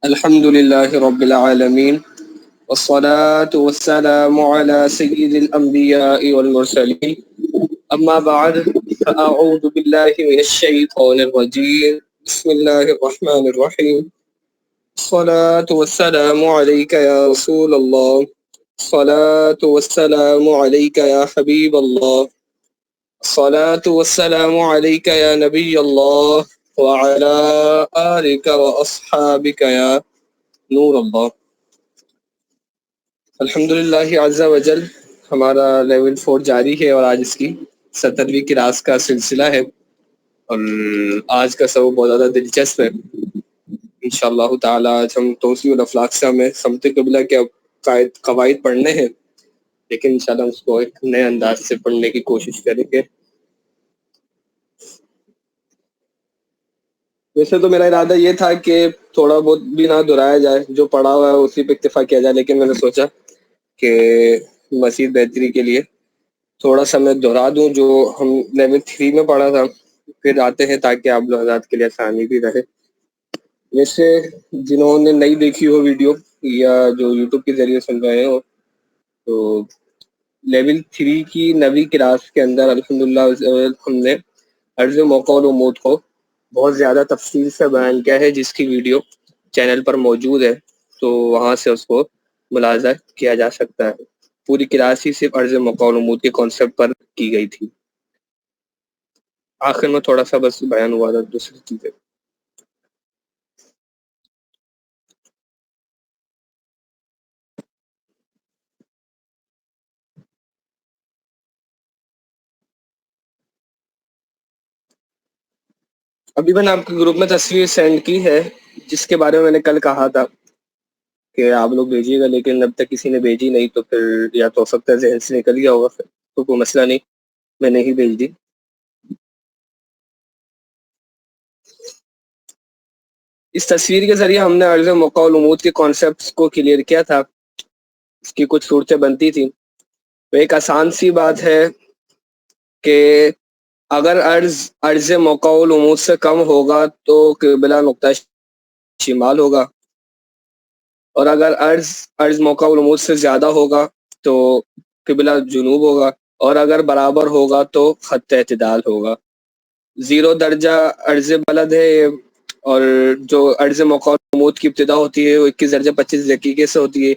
الحمد لله رب العالمين والصلاة والسلام على سيد الأنبياء والمرسلين أما بعد فأعوذ بالله من الشيطان الرجيم بسم الله الرحمن الرحيم الصلاة والسلام عليك يا رسول الله الصلاة والسلام عليك يا حبيب الله الصلاة والسلام عليك يا نبي الله وعلى آلك وأصحابك يا نور اللہ. الحمدللہ عز وجل ہمارا لیول 4 جاری ہے اور آج اس کی 17ویں کلاس کا سلسلہ ہے اور آج کا سبق بہت زیادہ دلچسپ ہے. انشاءاللہ تعالی آج ہم توسیع الافلاق سے ہمیں سمت قبلہ کے قواعد پڑھنے ہیں، لیکن انشاءاللہ اس کو ایک نئے انداز سے پڑھنے کی کوشش کریں گے. ویسے تو میرا ارادہ یہ تھا کہ تھوڑا بہت بھی نہ دہرایا جائے، جو پڑھا ہوا ہے اسی پہ اکتفا کیا جائے، لیکن میں نے سوچا کہ مزید بہتری کے لیے تھوڑا سا میں دہرا دوں جو ہم لیول 3 میں پڑھا تھا، پھر آتے ہیں تاکہ آپ لوگ حضرات کے لیے آسانی بھی رہے. ویسے جنہوں نے نہیں دیکھی ہو ویڈیو یا جو یوٹیوب کے ذریعے سن رہے ہو، تو لیول 3 کی 9ویں کلاس کے اندر الحمدللہ ہم نے عرض موقع و موت کو بہت زیادہ تفصیل سے بیان کیا ہے، جس کی ویڈیو چینل پر موجود ہے، تو وہاں سے اس کو ملاحظہ کیا جا سکتا ہے. پوری کلاس ہی صرف عرض موقع و نمود کے کانسیپٹ پر کی گئی تھی. آخر میں تھوڑا سا بس بیان ہوا تھا دوسری چیزیں. ابھی میں نے آپ کے گروپ میں تصویر سینڈ کی ہے جس کے بارے میں نے کل کہا تھا کہ آپ لوگ بھیجیے گا، لیکن اب تک کسی نے بھیجی نہیں، تو پھر یا تو ہو سکتا ہے ذہن سے نکل گیا ہوگا، تو کوئی مسئلہ نہیں، میں نے ہی بھیج دی. اس تصویر کے ذریعے ہم نے عرض موقع و نمود کے کانسیپٹس کو کلیئر کیا تھا. اس کی کچھ صورتیں بنتی تھیں. تو ایک آسان سی بات ہے کہ اگر عرض موقع و نمود سے کم ہوگا تو قبلہ نقطہ شمال ہوگا، اور اگر عرض موقع و نمود سے زیادہ ہوگا تو قبلہ جنوب ہوگا، اور اگر برابر ہوگا تو خط اعتدال ہوگا. 0 درجہ عرض بلد ہے، اور جو عرض موقع و نمود کی ابتدا ہوتی ہے وہ 21 درجہ 25 دقیقے سے ہوتی ہے.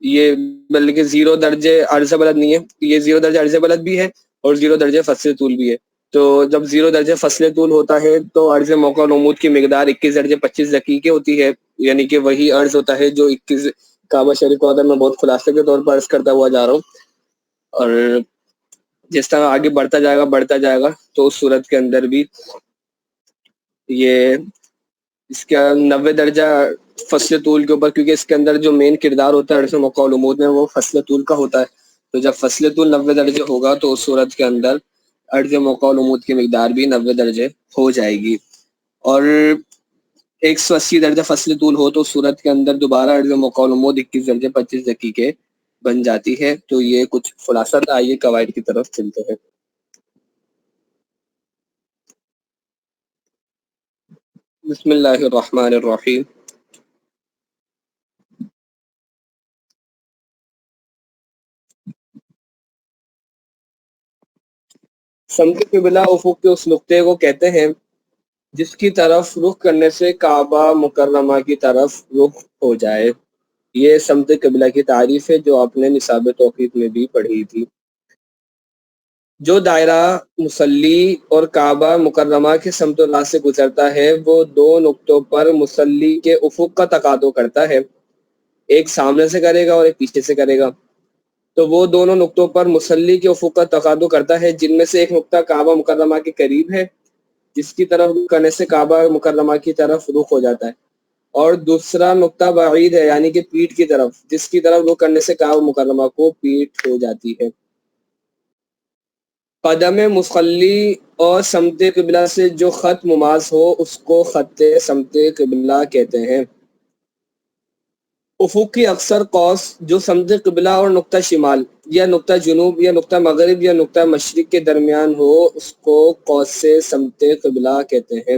یہ بلکہ 0 درجے عرض بلد نہیں ہے، یہ 0 درجہ عرض بلد بھی ہے اور 0 درجہ فصل طول بھی ہے. تو جب 0 درجہ فصل طول ہوتا ہے تو عرض موقع و نمود کی مقدار 21 درجہ 25 دقیقے ہوتی ہے، یعنی کہ وہی عرض ہوتا ہے جو 21 کعبہ شریف کو اگر میں بہت خلاصے کے طور پر عرض کرتا ہوا جا رہا ہوں. اور جس طرح آگے بڑھتا جائے گا تو اس صورت کے اندر بھی یہ اس کا 90 درجہ فصل طول کے اوپر، کیونکہ اس کے اندر جو مین کردار ہوتا ہے عرض موقع و نمود میں وہ فصل طول کا ہوتا ہے. تو جب فصل طول 90 درجے ہوگا تو اس صورت کے اندر عرض موقع و نمود کی مقدار بھی 90 درجے ہو جائے گی. اور 180 درجہ فصل طول ہو تو اس صورت کے اندر دوبارہ عرض موقع و نمود 21 درجے 25 دقیقے بن جاتی ہے. تو یہ کچھ خلاصہ تھا. آئیے قواعد کی طرف چلتے ہیں. بسم اللہ الرحمن الرحیم. سمت قبلہ افق کے اس نقطے کو کہتے ہیں جس کی طرف رخ کرنے سے کعبہ مکرمہ کی طرف رخ ہو جائے. یہ سمت قبلہ کی تعریف ہے جو آپ نے نصاب توقیت میں بھی پڑھی تھی. جو دائرہ مصلی اور کعبہ مکرمہ کے سمت اللہ سے گزرتا ہے وہ 2 نقطوں پر مصلی کے افق کا تقاضا کرتا ہے، ایک سامنے سے کرے گا اور ایک پیچھے سے کرے گا. تو وہ دونوں نقطوں پر مصلی کے افق کا تقاضا کرتا ہے، جن میں سے ایک نقطہ کعبہ مکرمہ کے قریب ہے جس کی طرف رخ کرنے سے کعبہ مکرمہ کی طرف رخ ہو جاتا ہے، اور دوسرا نقطہ بعید ہے یعنی کہ پیٹھ کی طرف، جس کی طرف رخ کرنے سے کعبہ مکرمہ کو پیٹھ ہو جاتی ہے. قدم مصلی اور سمت قبلہ سے جو خط مماس ہو اس کو خط سمت قبلہ کہتے ہیں. افق کی اکثر قوس جو سمت قبلہ اور نقطہ شمال یا نقطہ جنوب یا نقطہ مغرب یا نقطہ مشرق کے درمیان ہو اس کو قوس سمت قبلہ کہتے ہیں.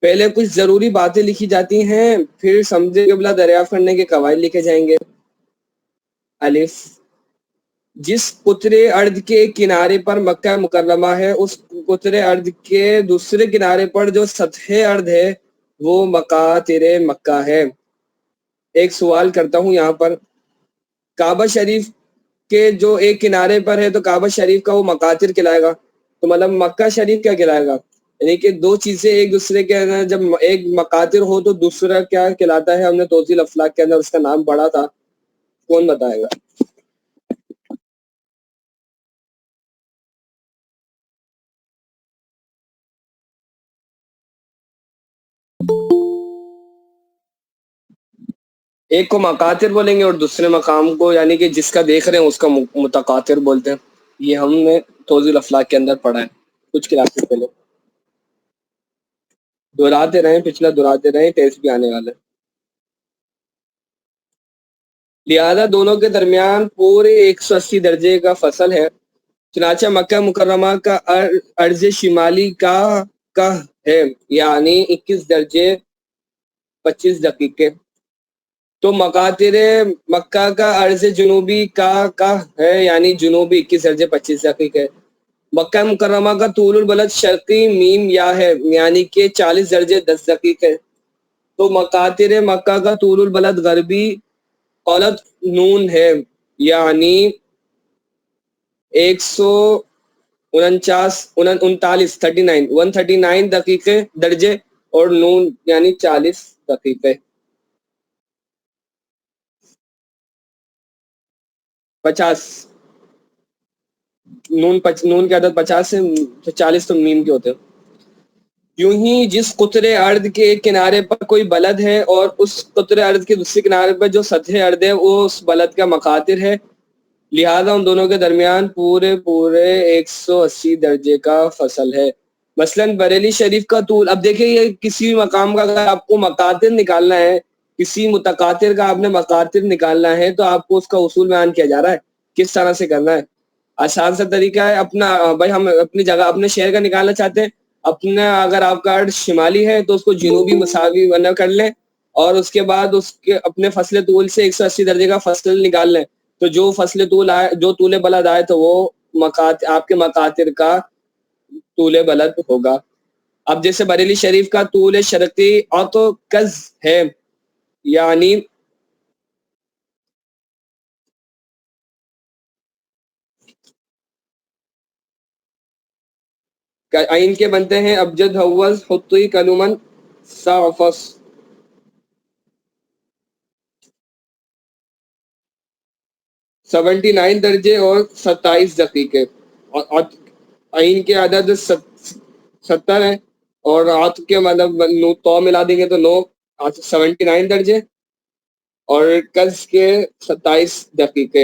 پہلے کچھ ضروری باتیں لکھی جاتی ہیں، پھر سمجھے قبلہ دریافت کرنے کے قواعد لکھے جائیں گے۔ الف، جس قطر ارض کے کنارے پر مکہ مکرمہ ہے اس قطر ارض کے دوسرے کنارے پر جو سطح ارض ہے وہ مقاطر مکہ ہے۔ ایک سوال کرتا ہوں یہاں پر، کعبہ شریف کے جو ایک کنارے پر ہے تو کعبہ شریف کا وہ مقاطر کہلائے گا، تو مطلب مکہ شریف کیا کہلائے گا؟ یعنی کہ دو چیزیں ایک دوسرے کے اندر جب ایک مقاطر ہو تو دوسرا کیا کہلاتا ہے؟ ہم نے توضیح افلاک کے اندر اس کا نام پڑھا تھا، کون بتائے گا؟ ایک کو مقاطر بولیں گے اور دوسرے مقام کو یعنی کہ جس کا دیکھ رہے ہیں اس کا متقاطر بولتے ہیں۔ یہ ہم نے توضیح الافلاق کے اندر پڑھا ہے کچھ کلاسز پہلے، دہراتے رہیں، پچھلا دہراتے رہیں، ٹیسٹ بھی آنے والا ہے۔ لہذا دونوں کے درمیان پورے 180 درجے کا فصل ہے۔ چنانچہ مکہ مکرمہ کا عرض شمالی کا ہے یعنی 21 درجے 25 دقیقے، تو مقاطر مکہ کا عرض جنوبی کا ہے یعنی جنوبی 21 درجے 25 دقیقے۔ مکہ مکرمہ کا طول البلد شرقی میم یا ہے یعنی کہ 40 درجے 10 دقیقے، تو مقاطر مکہ کا طول البلد غربی قلت نون ہے یعنی 139 دقیقے درجے اور نون یعنی 40 دقیقے۔ 50 نون کی عدد 50 سے 40 تو میم کے ہوتے ہیں۔ یوں ہی جس قطر ارض کے ایک کنارے پر کوئی بلد ہے اور اس قطر ارض کے دوسرے کنارے پر جو سطح ارض ہے وہ اس بلد کا مقاطر ہے، لہذا ان دونوں کے درمیان پورے 180 درجے کا فصل ہے۔ مثلا بریلی شریف کا طول، اب دیکھیں یہ کسی مقام کا اگر آپ کو مقاطر نکالنا ہے، کسی متقاطر کا آپ نے مقاطر نکالنا ہے تو آپ کو اس کا اصول بیان کیا جا رہا ہے، کس طرح سے کرنا ہے۔ آسان سا طریقہ ہے، اپنا بھائی ہم اپنی جگہ اپنے شہر کا نکالنا چاہتے ہیں، اپنا اگر آپ کا ارض شمالی ہے تو اس کو جنوبی مساوی بنا کر لیں اور اس کے بعد اس کے اپنے فصل طول سے 180 درجے کا فصل نکال لیں، تو جو فصل طول آئے، جو طول بلد آئے تو وہ آپ کے مقاطر کا طول بلد ہوگا۔ اب جیسے بریلی شریف کا طول شرقی اوتوکز ہے یعنی آئین کے بنتے ہیں ابجد حوض خطی کلومن صافس، 79 درجے اور 27 دقیقے، اور آئین کے عدد 70 ہے اور عطف کے مطلب تو ملا دیں گے تو 9، 79 درجے اور کز کے 27 دقیقے،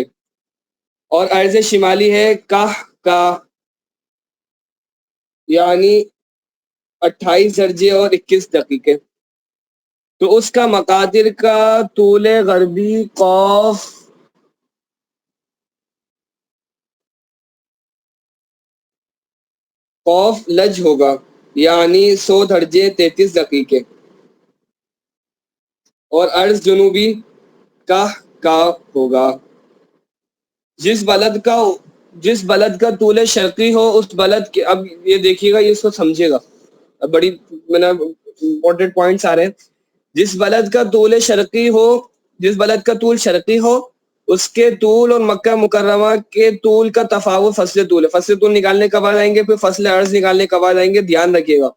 اور عرض شمالی ہے کا یعنی 28 درجے اور 21 دقیقے، تو اس کا مقاطر کا طول غربی قوف لج ہوگا یعنی 100 درجے 33 دقیقے، اور عرض جنوبی کا ہوگا۔ جس بلد کا طول شرقی ہو اس بلد کے، اب یہ دیکھیے گا، یہ اس کو سمجھے گا، اب بڑی امپورٹنٹ پوائنٹس آ رہے ہیں۔ جس بلد کا طول شرقی ہو اس کے طول اور مکہ مکرمہ کے طول کا تفاوت فصل طول ہے۔ فصل طول نکالنے کب آئیں گے، پھر فصل عرض نکالنے کب آئیں گے، دھیان رکھیے گا۔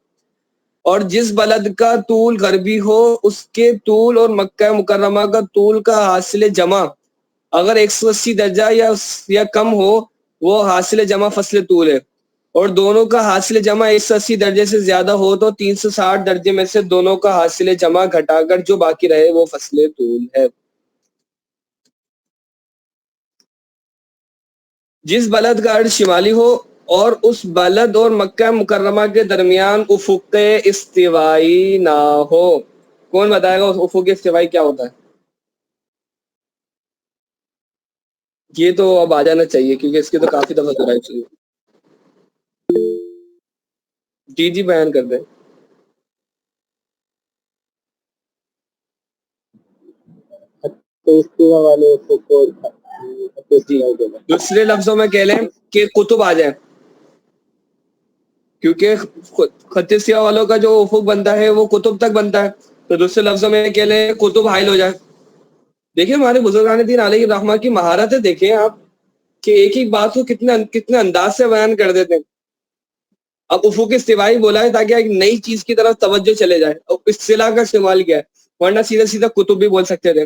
اور جس بلد کا طول غربی ہو اس کے طول اور مکہ مکرمہ کا طول کا حاصل جمع اگر 180 درجہ یا کم ہو وہ حاصل جمع فصل طول ہے، اور دونوں کا حاصل جمع 180 درجے سے زیادہ ہو تو 360 درجے میں سے دونوں کا حاصل جمع گھٹا کر جو باقی رہے وہ فصل طول ہے۔ جس بلد کا عرض شمالی ہو اور اس بلد اور مکہ مکرمہ کے درمیان افق استوائی نہ ہو، کون بتائے گا افق استوائی کیا ہوتا ہے؟ یہ تو اب آ جانا چاہیے کیونکہ اس کی تو کافی دفعہ دہرائی چاہیے۔ جی بیان کر دیں۔ تو استوا والے افق کو جی دوسرے لفظوں میں کہہ لیں کہ قطب آ جائے، کیونکہ خط سیاہ والوں کا جو افق بنتا ہے وہ قطب تک بنتا ہے، تو دوسرے لفظوں میں کہہ لیں قطب حائل ہو جائے۔ دیکھیں ہمارے بزرگان دین علیہ الرحمہ کی مہارتیں دیکھیں آپ، کہ ایک ایک بات کو کتنے انداز سے بیان کر دیتے ہیں۔ اب افق استوائی بولا ہے تاکہ ایک نئی چیز کی طرف توجہ چلے جائے، اور اصطلاح کا استعمال کیا ہے، ورنہ سیدھا سیدھا قطب بھی بول سکتے تھے۔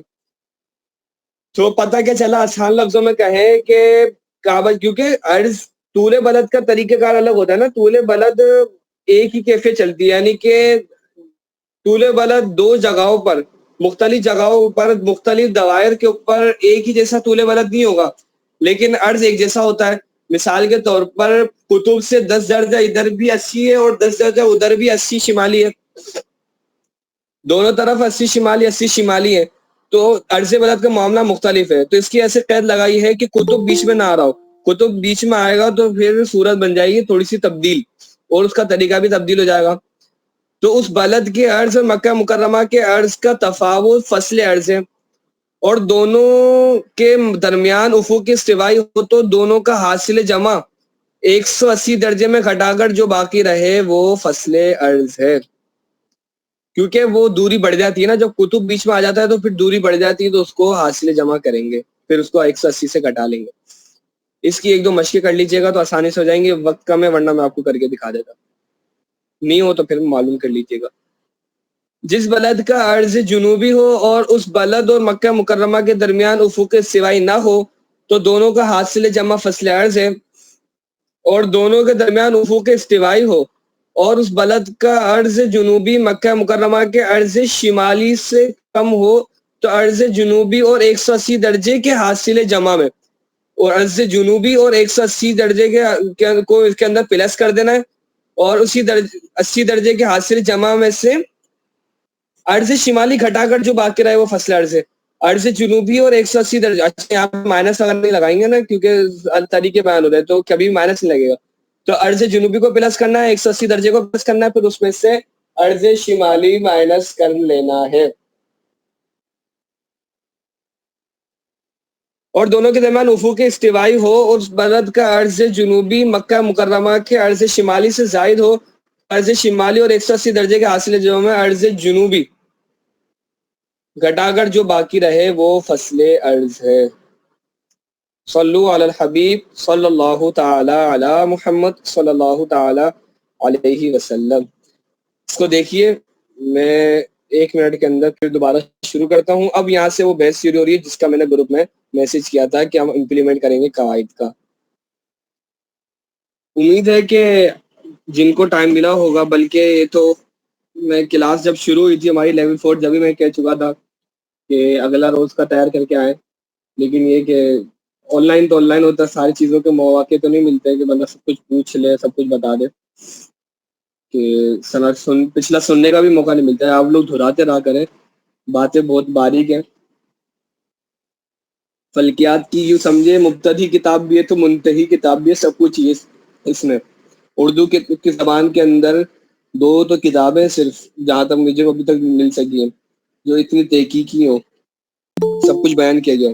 تو پتہ کیا چلا، آسان لفظوں میں کہیں کہ کعبہ، کیونکہ عرض طول بلد کا طریقہ کار الگ ہوتا ہے نا، طول بلد ایک ہی کیفیت چلتی ہے، یعنی کہ طول بلد دو جگہوں پر، مختلف جگہوں پر، مختلف دوائر کے اوپر ایک ہی جیسا طول بلد نہیں ہوگا، لیکن عرض ایک جیسا ہوتا ہے۔ مثال کے طور پر قطب سے 10 درجہ ادھر بھی 80 ہے اور 10 درجہ ادھر بھی 80 شمالی ہے، دونوں طرف 80 شمالی 80 شمالی ہے، تو عرض بلد کا معاملہ مختلف ہے۔ تو اس کی ایسے قید لگائی ہے کہ قطب بیچ میں نہ آ رہا ہو، قطب بیچ میں آئے گا تو پھر صورت بن جائے گی تھوڑی سی تبدیل، اور اس کا طریقہ بھی تبدیل ہو جائے گا۔ تو اس بلد کے عرض اور مکہ مکرمہ کے عرض کا تفاوت فصل عرض ہے، اور دونوں کے درمیان افق استوائی ہو تو دونوں کا حاصل جمع 180 درجے میں گھٹا کر جو باقی رہے وہ فصل عرض ہے۔ کیونکہ وہ دوری بڑھ جاتی ہے نا، جب قطب بیچ میں آ جاتا ہے تو پھر دوری بڑھ جاتی ہے، تو اس کو حاصل جمع کریں گے، پھر اس کو 180 سے گھٹا لیں گے۔ اس کی ایک دو مشقیں کر لیجئے گا تو آسانی سے ہو جائیں گے، وقت کم ہے ورنہ میں آپ کو کر کے دکھا دیتا، نہیں ہو تو پھر معلوم کر لیجئے گا۔ جس بلد کا عرض جنوبی ہو اور اس بلد اور مکہ مکرمہ کے درمیان افق استوائی نہ ہو تو دونوں کا حاصل جمع فصل عرض ہے، اور دونوں کے درمیان افق استوائی ہو اور اس بلد کا عرض جنوبی مکہ مکرمہ کے عرض شمالی سے کم ہو تو عرض جنوبی اور 180 درجے کے حاصل جمع میں، اور عرض جنوبی اور 180 درجے کو اس کے اندر پلس کر دینا ہے، اور اسی 80 درجے کے حاصل جمع میں سے عرض شمالی گھٹا کر جو باقی رہے وہ فصل عرض ہے۔ عرض جنوبی اور 180 درجے، اچھا یہاں پہ مائنس اگر نہیں لگائیں گے نا کیونکہ طریقے بیان ہو رہے ہیں تو کبھی مائنس نہیں لگے گا، تو عرض جنوبی کو پلس کرنا ہے، 180 درجے کو پلس کرنا ہے، پھر اس میں سے عرض شمالی مائنس کر لینا ہے، اور دونوں کے درمیان افق استوائی ہو اور اس بلد کا عرض جنوبی مکہ مکرمہ کے عرض شمالی سے زائد ہو، عرض شمالی اور 180 درجے کے حاصل جمع میں عرض جنوبی گھٹا کر جو باقی رہے وہ فصل عرض ہے۔ صلو علی الحبیب صلی اللہ تعالی علی محمد صلی اللہ تعالی علیہ وسلم۔ اس کو دیکھیے، میں 1 منٹ کے اندر پھر دوبارہ شروع کرتا ہوں۔ اب یہاں سے وہ بحث شروع ہو رہی ہے جس کا میں نے گروپ میں میسج کیا تھا کہ ہم امپلیمنٹ کریں گے قواعد کا۔ امید ہے کہ جن کو ٹائم ملا ہوگا، بلکہ یہ تو میں کلاس جب شروع ہوئی تھی ہماری لیول 4 جبھی میں کہہ چکا تھا کہ اگلا روز کا تیار کر کے آئیں، لیکن یہ کہ آن لائن تو آن لائن ہوتا ہے، ساری چیزوں کے مواقع تو نہیں ملتے کہ بندہ سب کچھ پوچھ لے، سب کچھ بتا دے، کہ پچھلا سننے کا بھی موقع نہیں ملتا ہے۔ آپ لوگ دہراتے رہا کریں، باتیں بہت باریک ہیں۔ فلکیات کی یوں سمجھے مبتدی کتاب بھی ہے تو منتہی کتاب بھی ہے، سب کچھ یہ اس میں اردو کی زبان کے اندر 2 تو کتابیں صرف جہاں تک مجھے ابھی تک مل سکی ہیں جو اتنی تحقیقی ہوں، سب کچھ بیان کیا گیا،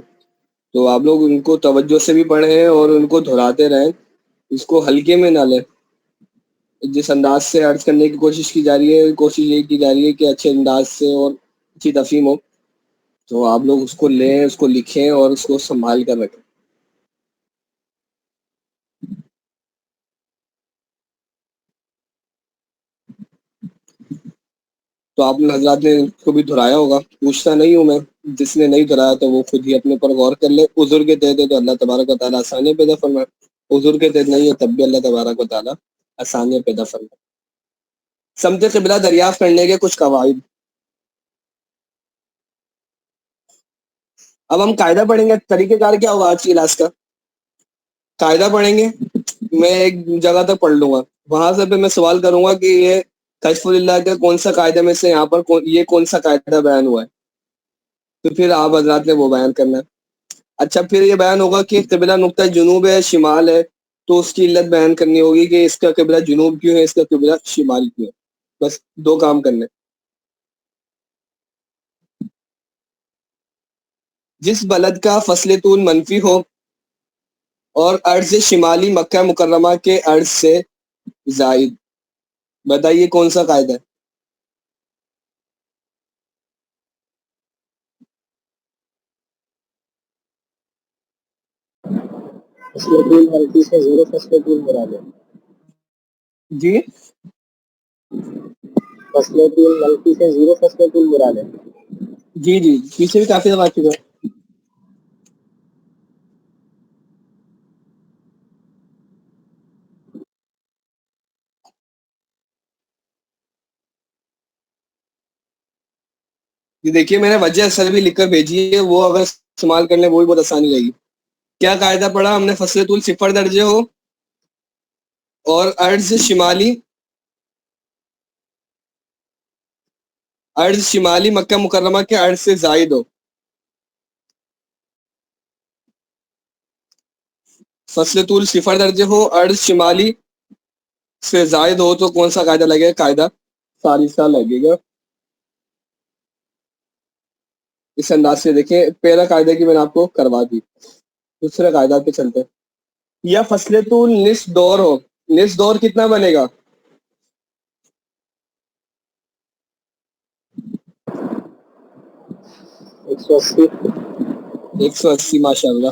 تو آپ لوگ ان کو توجہ سے بھی پڑھیں اور ان کو دہراتے رہیں، اس کو ہلکے میں نہ لیں۔ جس انداز سے عرض کرنے کی کوشش کی جا رہی ہے، کوشش یہ کی جا رہی ہے کہ اچھے انداز سے اور اچھی تفہیم ہو، تو آپ لوگ اس کو لیں، اس کو لکھیں اور اس کو سنبھال کر رکھیں۔ تو آپ نے حضرات نے اس کو بھی دہرایا ہوگا، پوچھتا نہیں ہوں میں، جس نے نہیں دہرایا تو وہ خود ہی اپنے پر غور کر لے۔ عذر کے تحت تو اللہ تبارک و تعالیٰ آسانیاں پیدا فرمائے، عذر کے تحت نہیں ہے تب بھی اللہ تبارک و تعالیٰ آسانیاں پیدا فرمائے۔ سمت قبلہ دریافت کرنے کے کچھ قواعد۔ اب ہم قاعدہ پڑھیں گے، طریقہ کار کیا ہوگا آج کی کلاس کا؟ قاعدہ پڑھیں گے، میں ایک جگہ تک پڑھ لوں گا، وہاں سے پھر میں سوال کروں گا کہ یہ کشف اللہ کا کون سا قاعدہ میں سے یہاں پر یہ کون سا قاعدہ بیان ہوا ہے، تو پھر آپ حضرات نے وہ بیان کرنا ہے۔ اچھا پھر یہ بیان ہوگا کہ قبلہ نقطہ جنوب ہے شمال ہے، تو اس کی علت بیان کرنی ہوگی کہ اس کا قبلہ جنوب کیوں ہے، اس کا قبلہ شمال کیوں ہے، بس 2 کام کرنے۔ جس بلد کا فصل طول منفی ہو اور عرض شمالی مکہ مکرمہ کے عرض سے زائد. بتائیے کون سا قاعدہ ہے؟ فصل طول منفی سے زیرو فصل طول مراد ہے. جی فصل طول منفی سے زیرو فصل طول مراد ہے. جی جی پیچھے بھی کافی دفعہ آ چکا ہے. یہ دیکھیے میں نے وجہ اصل بھی لکھ کر بھیجی ہے, وہ اگر استعمال کرنے وہ بھی بہت آسانی رہے گی. کیا قاعدہ پڑھا ہم نے؟ فصل طول 0 درجے ہو اور عرض شمالی مکہ مکرمہ کے عرض سے زائد ہو. فصل طول 0 درجے ہو, عرض شمالی سے زائد ہو تو کون سا قاعدہ لگے گا؟ قاعدہ ثالثہ لگے گا. اس انداز سے دیکھیں, پہلا قاعدہ کی میں نے آپ کو کروا دی. دوسرے قاعدہ پہ چلتے ہیں. یا فصل طول نصف دور ہو. نصف دور کتنا بنے گا؟ 180. 180 ماشاء اللہ.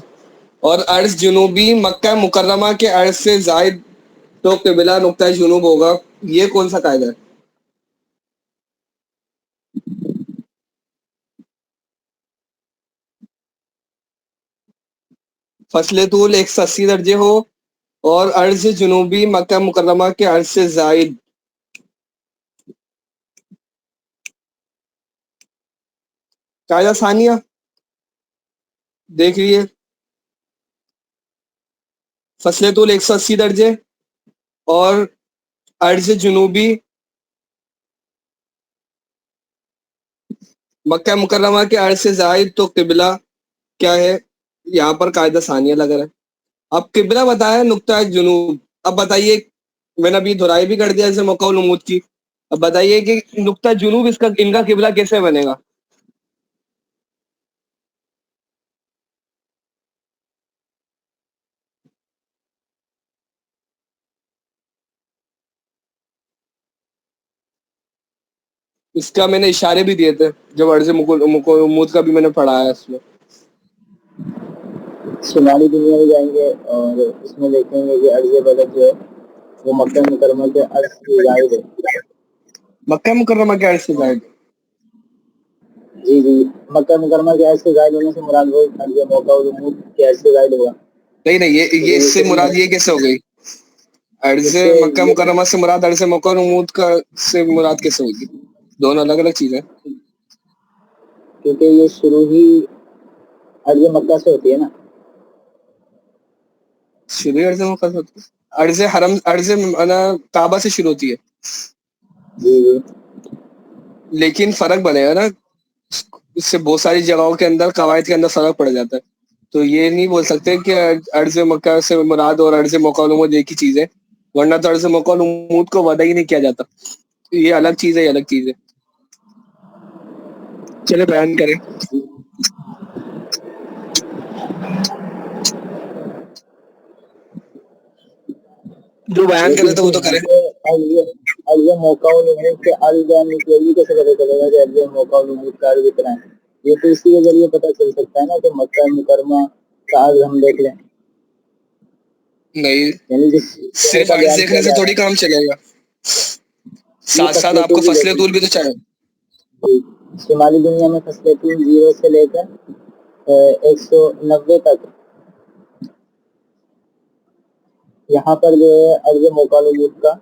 اور عرض جنوبی مکہ مکرمہ کے عرض سے زائد تو قبلہ نقطہ جنوب ہوگا. یہ کون سا قاعدہ ہے؟ فصل طول 180 درجے ہو اور عرض جنوبی مکہ مکرمہ کے عرض سے زائد. قاعدہ ثانیہ دیکھ لیے. فصل طول 180 درجے اور عرض جنوبی مکہ مکرمہ کے عرض سے زائد تو قبلہ کیا ہے؟ یہاں پر قاعدہ ثانیہ لگ رہا ہے. اب قبلہ بتایا نقطہ جنوب. اب بتائیے, میں نے ابھی دہرائی بھی کر دیا جیسے موقع النمود کی. اب بتائیے کہ نقطہ جنوب ان کا قبلہ کیسے بنے گا؟ اس کا میں نے اشارے بھی دیے تھے جب عرض مود کا بھی میں نے پڑھایا اس میں. شمالی دنیا میں جائیں گے اور اس میں دیکھیں گے کہ عرض بلد جو ہے وہ مکہ مکرمہ کے عرض سے زائد ہے. مکہ مکرمہ کے عرض سے زائد. جی جی, مکہ مکرمہ کے عرض سے زائد ہونے سے مراد وہ عرض موقع العمود کے عرض سے زائد ہوگا. نہیں نہیں, یہ اس سے مراد یہ کیسے ہو گئی؟ عرض اس سے مکہ مکرمہ سے مراد عرض موقع العمود کا سے مراد کیسے ہوگی؟ دونوں الگ الگ چیزیں. کیونکہ یہ شروع ہی عرض مکہ سے ہوتی ہے نا. شروع عرض موقع سے ہوتی ہے. عرض حرم عرض کعبہ سے شروع ہوتی ہے. جی جی, لیکن فرق بنے گا نا, اس سے بہت ساری جگہوں کے اندر قواعد کے اندر فرق پڑ جاتا ہے. تو یہ نہیں بول سکتے کہ عرض مکہ سے مراد اور عرض موقع العمود ایک ہی چیز ہے, ورنہ تو عرض موقع العمود کو وعدہ ہی نہیں کیا جاتا. یہ الگ چیز ہے, یہ الگ چیز ہے. چلے بیان کریں. جو بیان کرے تو وہ تو کرے. عرض موقع العمود سے عرض نکلے گی, کیسے پتہ چلے گا کہ عرض موقع العمود کا عرض اتنا ہے؟ یہ تو اسی کے ذریعے پتہ چل سکتا ہے نا کہ مکہ مکرمہ کا عرض ہم دیکھ لیں. نہیں, یعنی جس صرف کا عرض بیان کیا دیکھنے سے جا رہا تھوڑی کام چلے گا, ہے یہ ساتھ ساتھ فصل آپ کو طول بھی فصل دیکھ طول بھی تو چاہیے. لیں. شمالی دنیا میں فصل طول 0 سے لے کر 190 تک, یہاں پر جو ہے عرض موقع العمود کا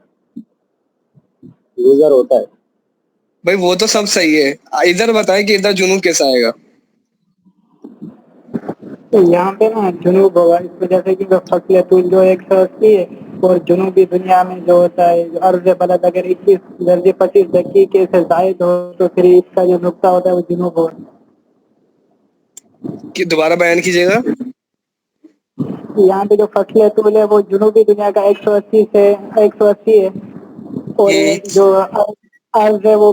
گزر ہوتا ہے. بھائی وہ تو سب صحیح ہے, ادھر بتائیں کہ ادھر جنوب کیسا آئے گا؟ یہاں پہ نا جنوب ہوگا, اس وجہ سے کہ فصل طول جو 180 ہے, اور جنوبی دنیا میں جو ہوتا ہے عرض بلد اگر 21 درجے 25 دقیقے سے زائد ہو تو پھر اس کا جو نقطہ ہوتا ہے وہ جنوب ہوگا. کہ دوبارہ بیان کیجیے گا. یہاں پہ جو فصل طول ہے وہ جنوبی دنیا کا 180 ہے, اور جو عرض ہے وہ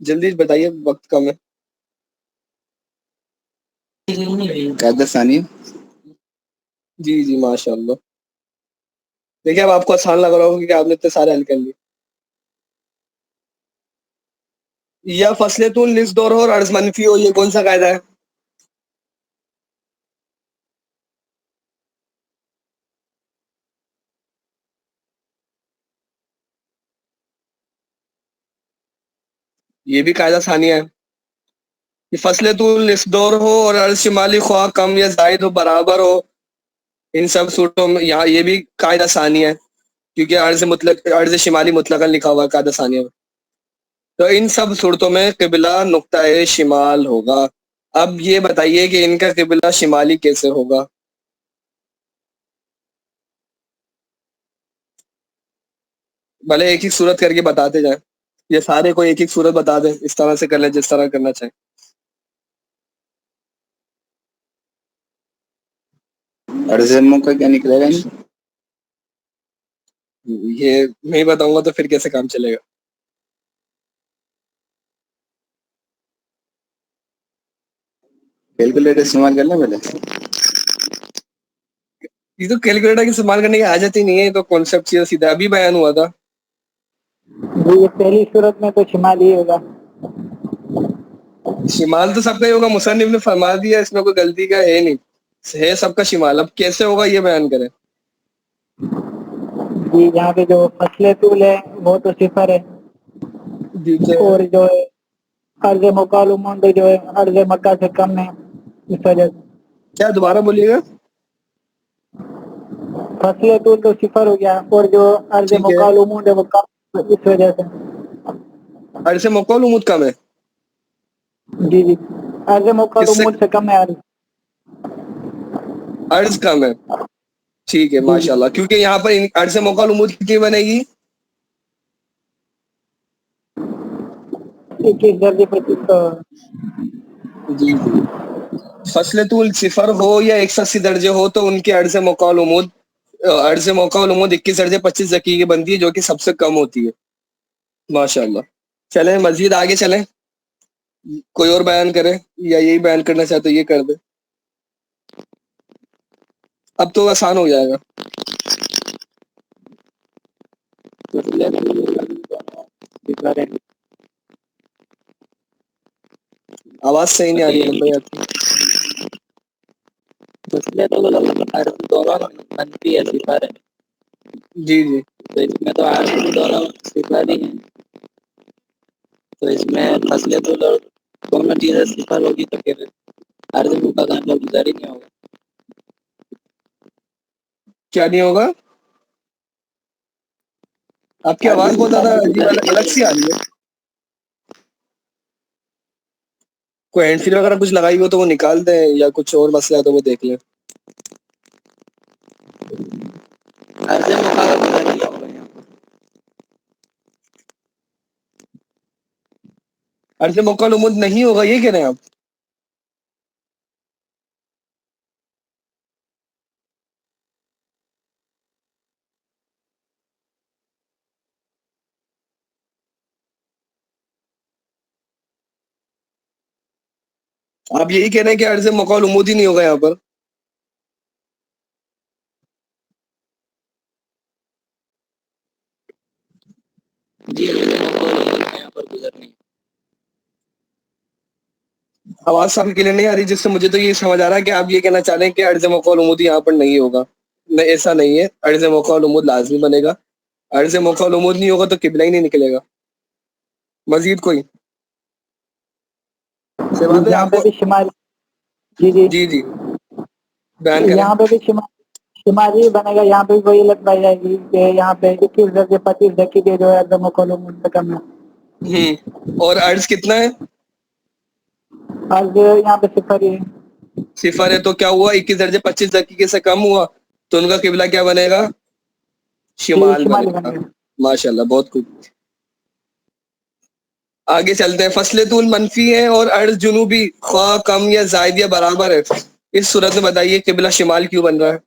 جلدی بتائیے، وقت کم ہے. قاعدہ ثانیہ. جی جی ماشاء اللہ. دیکھیے اب آپ کو آسان لگ رہا ہوگا کہ آپ نے اتنے سارے حل کر لیے. یا فصل طول نصف دور ہو اور عرض منفی ہو، یہ کون سا قاعدہ ہے؟ یہ بھی قاعدہ ثانیہ ہے. یہ فصل طول نصف دور ہو اور عرض شمالی خواہ کم یا زائد ہو برابر ہو، ان سب صورتوں میں یہاں یہ بھی قاعدہ ثانیہ ہے، کیونکہ عرض شمالی مطلقاً لکھا ہوا ہے قاعدہ ثانیہ میں. تو ان سب صورتوں میں قبلہ نقطۂ شمال ہوگا. اب یہ بتائیے کہ ان کا قبلہ شمالی کیسے ہوگا؟ بھلے ایک ایک صورت کر کے بتاتے جائیں، یہ سارے کو ایک ایک صورت بتا دیں، اس طرح سے کر لیں جس طرح کرنا چاہیں. عرض کا کیا نکلے گا؟ یہ نہیں بتاؤں گا تو پھر کیسے کام چلے گا؟ کیلکولیٹر استعمال کرنا پہلے. یہ تو کیلکولیٹر کی استعمال کرنے کی حاجت ہی نہیں ہے، یہ تو کانسیپٹ سیدھا ابھی بیان ہوا تھا. جی یہ پہلی صورت میں تو شمال ہی ہوگا. شمال تو سب کا ہی ہوگا، مصنف نے فرما دیا، اس میں کوئی غلطی کا ہے نہیں، ہے سب کا شمال. اب کیسے ہوگا یہ بیان کریں. جی یہاں پہ جو فصل طول ہے وہ تو صفر ہے، جی کیا اور جو ہے عرض مکالمند جو ہے عرض مکہ سے کم ہے، اس وجہ سے کیا دوبارہ بولیے گا؟ فصل طول تو صفر ہو گیا، اور جو عرض ٹھیک ہے، مکالمند ہے وہ کم ہے، اس وجہ سے. عرض مقول عمود کم ہے. جی جی عرض کس سے؟ مکالمند سے کم ہے عرض. عرض کم ہے. ٹھیک ہے جی جی ماشاء اللہ، کیونکہ یہاں پر عرض مقول عمود کتنی بنے گی؟ 21 درجے 25. جی جی. فصل طول صفر ہو یا 180 درجے ہو تو ان کے عرض مقول عمود 21 درجے 25 دقیقے بنتی ہے، جو کہ سب سے کم ہوتی ہے. ماشاء اللہ. چلیں مزید آگے چلیں، کوئی اور بیان کرے یا یہی بیان کرنا چاہتے یہ کر دے. اب تو آسان ہو جائے گا. آواز صحیح نہیں آ رہی ہے بھائی آپ کی. دونوں منفی ہے، صفر ہے، جی جی. تو اس میں تو عرض بھی دونوں صفر ہی ہیں، تو اس میں فصل طول اور دونوں چیزیں صفر ہوگی تو پھر عرض کا کام گزار ہی نہیں ہوگا. کیا نہیں ہوگا؟ آپ کی آواز بہت زیادہ عجیب الگ سی آ رہی ہے. کوئی ہینڈ فری وغیرہ کچھ لگائی ہو تو وہ نکال دیں، یا کچھ اور مسئلہ ہے تو وہ دیکھ لیں. عرض مقابلہ گزار ہی ہوگا یہاں پر. عرض مقول عمود نہیں ہوگا یہ کہہ رہے ہیں آپ؟ آپ یہی کہہ رہے ہیں کہ عرض مقول عمود ہی نہیں ہوگا یہاں پر؟ جی یہاں پر گزر نہیں. آواز صاحب کے لیے نہیں آ رہی، جس سے مجھے تو یہ سمجھ آ رہا ہے کہ آپ یہ کہنا چاہ رہے ہیں کہ عرض مقول عمود یہاں پر نہیں ہوگا. نہیں ایسا نہیں ہے، عرض مقول عمود لازمی بنے گا. عرض مقول عمود نہیں ہوگا تو قبلہ ہی نہیں نکلے گا. مزید کوئی سے بات ہے یہاں آپ پہ کو؟ بھی شمال. جی جی بیان کریں. یہاں پہ بھی شمالی ہی بنے گا. یہاں پہ بھی وہی لگ پائی جائے گی کہ یہاں پہ 21 درجے 25 دقیقے جو ہے عرض مقول عمود سے کم ہے. اور عرض کتنا ہے؟ عرض یہاں پہ صفر ہی ہے. صفر ہے تو کیا ہوا؟ 21 درجے 25 دقیقے سے کم ہوا تو ان کا قبلہ کیا بنے گا؟ یہ شمال بنے شمالی گا. بنے گا. ماشاء اللہ بہت خوب. آگے چلتے ہیں. فصل طول منفی ہے اور عرض جنوبی خواہ کم یا زائد یا برابر ہے، اس صورت میں بتائیے قبلہ شمال کیوں بن رہا ہے؟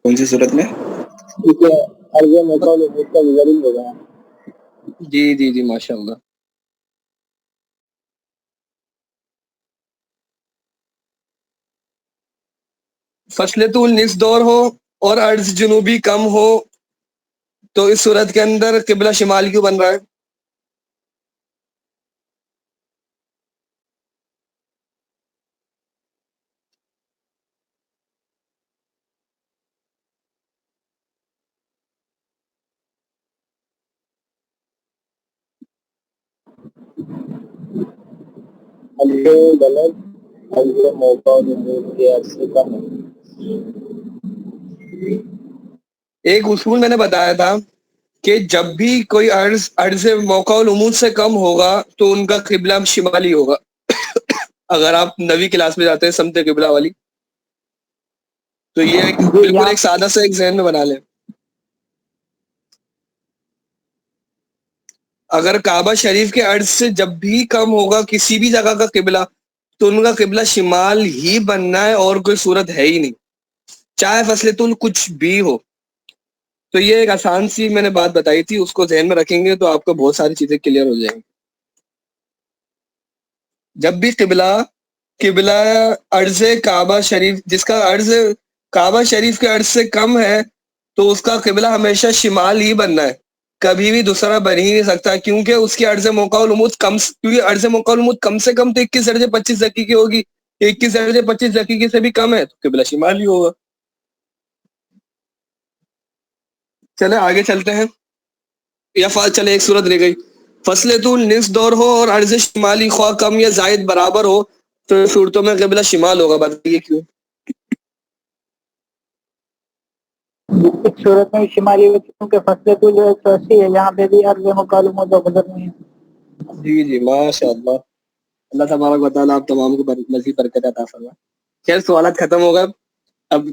کون سی صورت میں؟ ٹھیک ہے عرض مقول عمود کا گزر ہی ہوگا. جی ماشاء اللہ. فصل طول نصف دور ہو اور عرض جنوبی کم ہو تو اس صورت کے اندر قبلہ شمال کیوں بن رہا ہے؟ الف غلط الف موقع اور نمود کے عرض سے کم ہے. ایک اصول میں نے بتایا تھا کہ جب بھی کوئی عرض موقع العمود سے کم ہوگا تو ان کا قبلہ شمالی ہوگا. اگر آپ نویں کلاس میں جاتے ہیں سمت قبلہ والی تو یہ بالکل ایک سادہ سا ایک ذہن میں بنا لیں. اگر کعبہ شریف کے عرض سے جب بھی کم ہوگا کسی بھی جگہ کا قبلہ تو ان کا قبلہ شمال ہی بننا ہے اور کوئی صورت ہے ہی نہیں, چاہے فصل طول کچھ بھی ہو. تو یہ ایک آسان سی میں نے بات بتائی تھی, اس کو ذہن میں رکھیں گے تو آپ کو بہت ساری چیزیں کلیئر ہو جائیں گی. جب بھی قبلہ عرض کعبہ شریف جس کا عرض کعبہ شریف کے عرض سے کم ہے تو اس کا قبلہ ہمیشہ شمال ہی بننا ہے, کبھی بھی دوسرا بن ہی نہیں سکتا, کیونکہ اس کی عرض موقع العمود کیونکہ عرض موقع العمود کم سے کم تو 21 درجے 25 دقیقے ہوگی, 21 درجے 25 دقیقے سے بھی کم ہے تو قبلہ شمال ہی ہوگا. چلے آگے چلتے ہیں. یا چلے ایک صورت رہ گئی, فصل طول نصف دور ہو اور عرض شمالی خواہ کم یا زائد برابر ہو تو صورتوں میں قبلہ شمال ہوگا. بتائیے کیوں؟ اس صورت میں شمالی کیونکہ فصل طول جو 180 ہے, یہاں پہ بھی عرض مکالم و گزر نہیں ہے. جی ماشاء اللہ, اللہ تبارک و تعالیٰ آپ تمام کو مزید برکت عطا فرمائے. خیر سوالات ختم ہو گئے, اب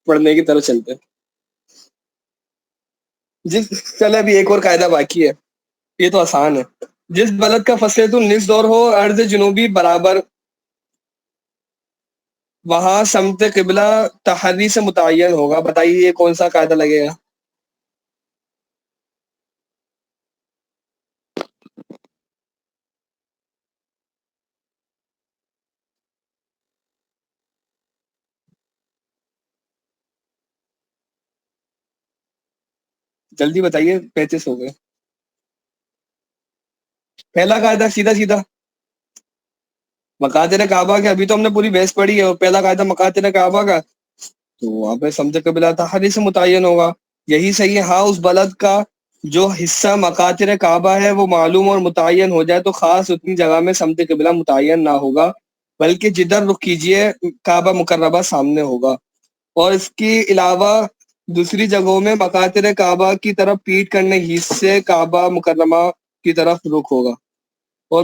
پڑھنے کی طرف چلتے ہیں. چلے ابھی ایک اور قاعدہ باقی ہے, یہ تو آسان ہے. جس بلد کا فصل طول نصف دور ہو عرض جنوبی برابر وہاں سمت قبلہ تحری سے متعین ہوگا. بتائیے یہ کون سا قاعدہ لگے گا؟ جلدی بتائیے, 35 ہو گئے. پہلا قاعدہ سیدھا مقاتل کعبہ کے, ابھی تو ہم نے پوری بحث پڑھی ہے, اور پہلا قاعدہ مقاتل کعبہ کا تو وہاں پہ سمت قبلہ تحری سے متعین ہوگا. یہی صحیح ہے. ہاں اس بلد کا جو حصہ مقاتل کعبہ ہے وہ معلوم اور متعین ہو جائے تو خاص اتنی جگہ میں سمت قبلہ متعین نہ ہوگا, بلکہ جدھر رخ کیجئے کعبہ مقربہ سامنے ہوگا. اور اس کے علاوہ دوسری جگہوں میں مقاتل کعبہ کی طرف پیٹ کرنے ہی سے کعبہ مکرمہ کی طرف رخ ہوگا, اور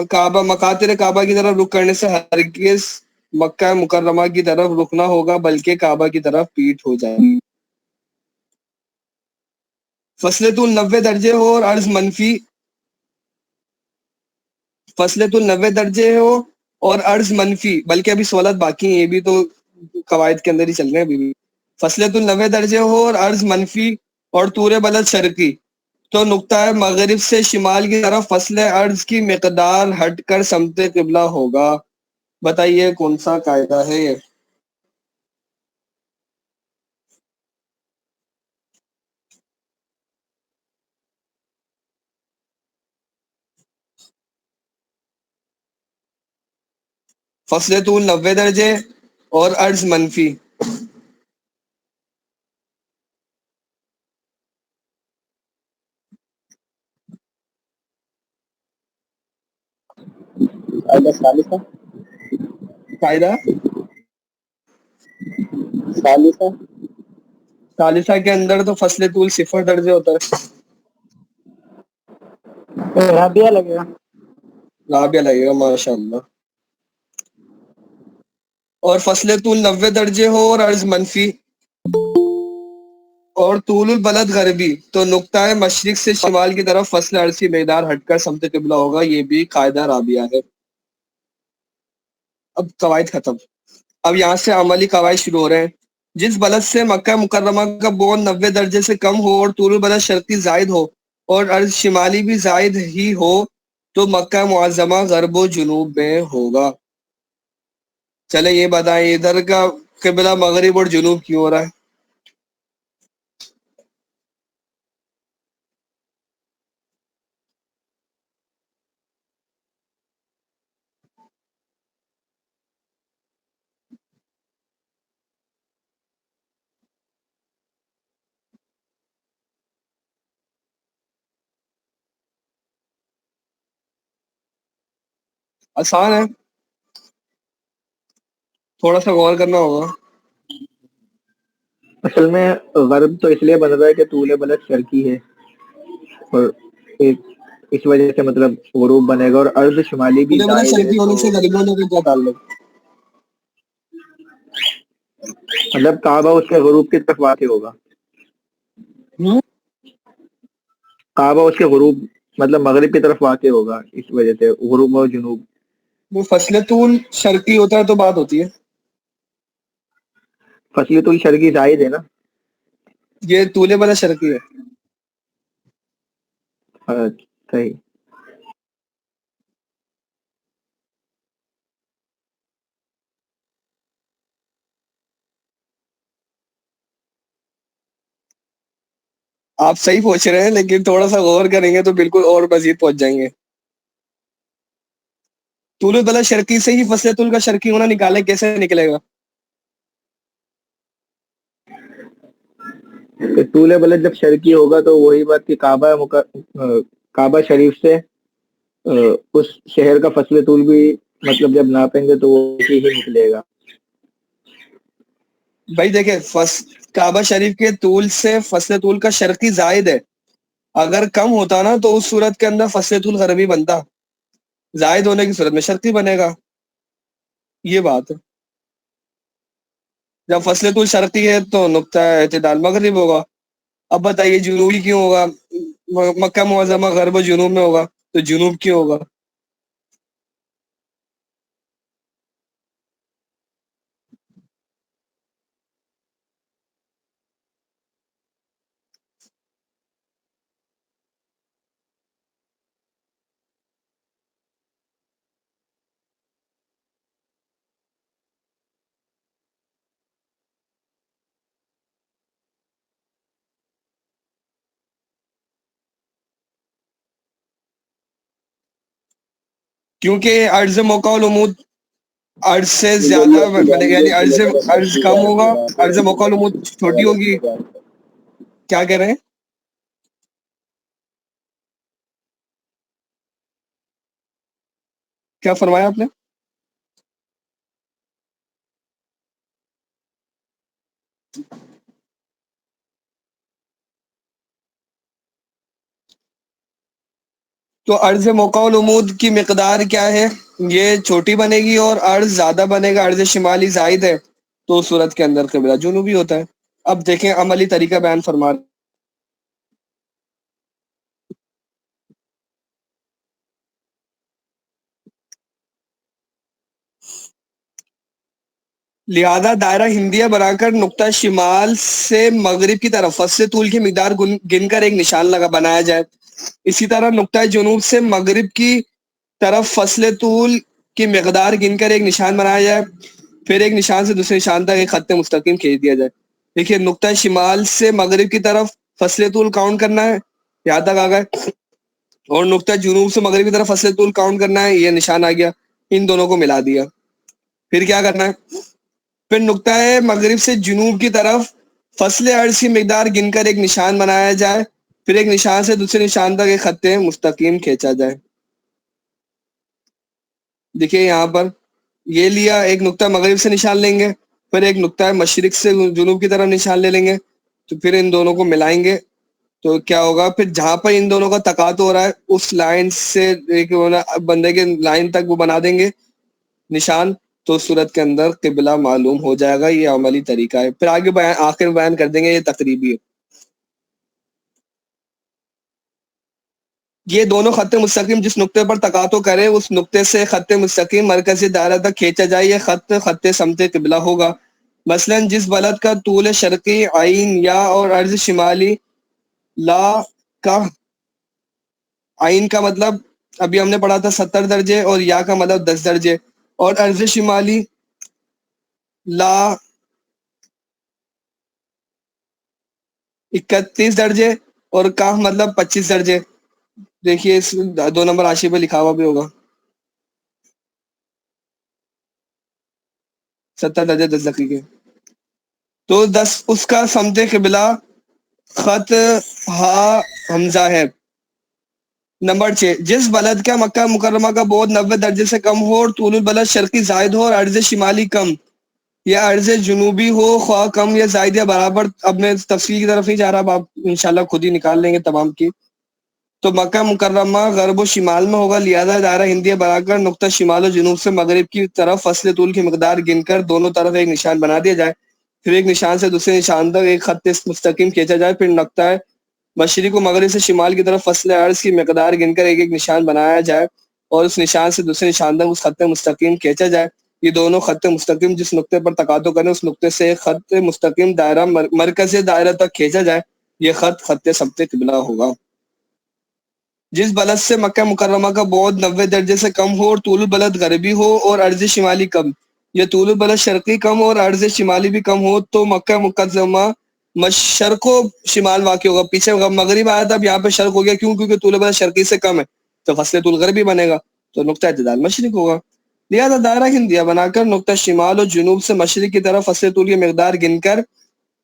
کعبہ مقاتل کعبہ کی طرف رخ کرنے سے ہرگز مکہ مکرمہ کی طرف رخ نہ ہوگا بلکہ کعبہ کی طرف پیٹ ہو جائے گی. فصل طول 90 درجے ہو اور عرض منفی فصل طول 90 درجے ہو اور عرض منفی, بلکہ ابھی سوالات باقی ہیں, یہ بھی تو قواعد کے اندر ہی چل رہے ہیں ابھی بھی. فصل طول 90 درجے ہو اور عرض منفی اور طور بلد شرقی تو نقطہ مغرب سے شمال کی طرف فصل عرض کی مقدار ہٹ کر سمت قبلہ ہوگا. بتائیے کون سا قاعدہ ہے یہ؟ فصل طول 90 درجے اور عرض منفی. قاعدہ ثالثہ قاعدہ ثالثہ کے اندر تو فصل طول 0 درجے ہوتا ہے. رابعہ لگے گا. رابعہ لگے گا, ماشاء اللہ. اور فصل طول 90 درجے ہو اور عرض منفی اور طول البلد غربی تو نقطہ مشرق سے شمال کی طرف فصل عرض کی مقدار ہٹ کر سمت قبلہ ہوگا. یہ بھی قاعدہ رابعہ ہے. اب قواعد ختم, اب یہاں سے عملی قواعد شروع ہو رہے ہیں. جس بلد سے مکہ مکرمہ کا بعد 90 درجے سے کم ہو اور طول البلد شرقی زائد ہو اور عرض شمالی بھی زائد ہی ہو تو مکہ معظمہ غرب و جنوب میں ہوگا. چلے یہ بتائیں ادھر کا قبلہ مغرب اور جنوب کیوں ہو رہا ہے؟ آسان ہے، تھوڑا سا غور کرنا ہوگا. اصل میں غرب تو اس لیے بن رہا ہے کہ طول بلد شرقی ہے، اور اس وجہ سے مطلب غروب بنے گا، اور ارض شمالی بھی مجھے بتا زائد ہے شرقی تو ہونے سے غریب ہونے کا کیا تعلق؟ مطلب کعبہ اس کے غروب کی طرف واقع ہوگا. کعبہ اس کے غروب مطلب مغرب کی طرف واقع ہوگا، اس وجہ سے غروب و جنوب. وہ فصل طول شرقی ہوتا ہے تو بات ہوتی ہے. فصل طول شرقی زائد ہے نا. یہ طول بلا شرقی ہے. صحیح. آپ صحیح پہنچ رہے ہیں لیکن تھوڑا سا غور کریں گے تو بالکل اور مزید پہنچ جائیں گے. طول بلا شرقی سے ہی فصل طول کا شرقی ہونا نکالے، کیسے نکلے گا؟ کہ طول بلد جب شرقی ہوگا تو وہی بات کہ کعبہ شریف سے اس شہر کا فصل طول بھی مطلب جب ناپیں گے تو وہ ہی نکلے گا. بھائی دیکھیں کعبہ شریف کے طول سے فصل طول کا شرقی زائد ہے. اگر کم ہوتا نا تو اس صورت کے اندر فصل طول غربی بنتا، زائد ہونے کی صورت میں شرقی بنے گا. یہ بات ہے. جب فصل طول شرقی ہے تو نقطہ اعتدال مغرب ہوگا. اب بتائیے جنوبی کیوں ہوگا؟ مکہ معظمہ غرب و جنوب میں ہوگا تو جنوب کیوں ہوگا؟ کیونکہ عرض موقع العمود عرض سے زیادہ یعنی عرض کم ہوگا، عرض موقع العمود چھوٹی ہوگی. کیا کہہ رہے ہیں؟ کیا فرمایا آپ نے؟ تو عرض موقع العمود کی مقدار کیا ہے؟ یہ چھوٹی بنے گی اور عرض زیادہ بنے گا. عرض شمالی زائد ہے تو اس صورت کے اندر قبلہ جنوبی ہوتا ہے. اب دیکھیں عملی طریقہ بیان فرما. لہذا دائرہ ہندیہ بنا کر نقطہ شمال سے مغرب کی طرف فصل طول کی مقدار گن کر ایک نشان بنایا جائے. اسی طرح نقطہ جنوب سے مغرب کی طرف فصل طول کی مقدار گن کر ایک نشان بنایا جائے. پھر ایک نشان سے دوسرے نشان تک ایک خط مستقیم کھینچ دیا جائے. دیکھیے نقطہ شمال سے مغرب کی طرف فصل طول کاؤنٹ کرنا ہے، یہاں تک آ گئے. اور نقطہ جنوب سے مغرب کی طرف فصل طول کاؤنٹ کرنا ہے، یہ نشان آ گیا. ان دونوں کو ملا دیا. پھر کیا کرنا ہے؟ پھر نقطہ مغرب سے جنوب کی طرف فصل عرض کی مقدار گن کر ایک نشان بنایا جائے. پھر ایک نشان سے دوسرے نشان تک ایک خط مستقیم کھینچا جائے. دیکھیے یہاں پر یہ لیا، ایک نقطہ مغرب سے نشان لیں گے، پھر ایک نقطہ مشرق سے جنوب کی طرف نشان لے لیں گے. تو پھر ان دونوں کو ملائیں گے تو کیا ہوگا؟ پھر جہاں پر ان دونوں کا تقاطع ہو رہا ہے اس لائن سے ایک بندے کے لائن تک وہ بنا دیں گے نشان. تو اس صورت کے اندر قبلہ معلوم ہو جائے گا. یہ عملی طریقہ ہے. پھر آگے آخر بیان کر دیں گے، یہ تقریبی ہے. یہ دونوں خط مستقیم جس نقطے پر تقاطع کرے اس نقطے سے خط مستقیم مرکزی دائرہ تک کھینچا جائے. یہ خط سمت قبلہ ہوگا. مثلا جس بلد کا طول شرقی عین یا اور عرض شمالی لا کا عین کا مطلب ابھی ہم نے پڑھا تھا 70 درجے اور یا کا مطلب 10 درجے، اور عرض شمالی لا 31 درجے اور کا مطلب 25 درجے. دیکھیے اس 2 نمبر حاشیے پہ لکھا ہوا بھی ہوگا 70 درجے 10 دقیقے. تو 10 اس کا سمت قبلہ خط ہا حمزہ ہے. نمبر 6 جس بلد کا مکہ مکرمہ کا بعد 90 درجے سے کم ہو اور طول البلد شرقی زائد ہو اور عرض شمالی کم یا عرض جنوبی ہو خواہ کم یا زائد یا برابر. اب میں تفصیل کی طرف نہیں جا رہا، اب آپ انشاءاللہ خود ہی نکال لیں گے تمام کی. تو مکہ مکرمہ غرب و شمال میں ہوگا، لہذا دائرہ ہندیہ بنا کر نقطہ شمال و جنوب سے مغرب کی طرف فصل طول کی مقدار گن کر دونوں طرف ایک نشان بنا دیا جائے. پھر ایک نشان سے دوسرے نشان تک ایک خط مستقیم کھینچا جائے. پھر نقطہ مشرق و مغرب سے شمال کی طرف فصل عرض کی مقدار گن کر ایک ایک نشان بنایا جائے اور اس نشان سے دوسرے نشان تک اس خط مستقیم کھینچا جائے. یہ دونوں خط مستقیم جس نقطے پر تقاطع کریں اس نقطے سے ایک خط مستقیم دائرہ مرکز دائرہ تک کھینچا جائے. یہ خط سمت قبلہ ہوگا. جس بلد سے مکہ مکرمہ کا بعد 90 درجے سے کم ہو اور طول البلد غربی ہو اور عرض شمالی کم یا طول البلد شرقی کم اور عرض شمالی بھی کم ہو تو مکہ مکرمہ مشرق و شمال واقع ہوگا. پیچھے مغرب آیا تھا، اب یہاں پہ شرق ہو گیا. کیوں؟ کیونکہ طول البلد شرقی سے کم ہے تو فصل طول غربی بنے گا، تو نقطہ اعتدال مشرق ہوگا. لہذا دائرہ ہندیہ بنا کر نقطہ شمال و جنوب سے مشرق کی طرف فصل طول کی مقدار گن کر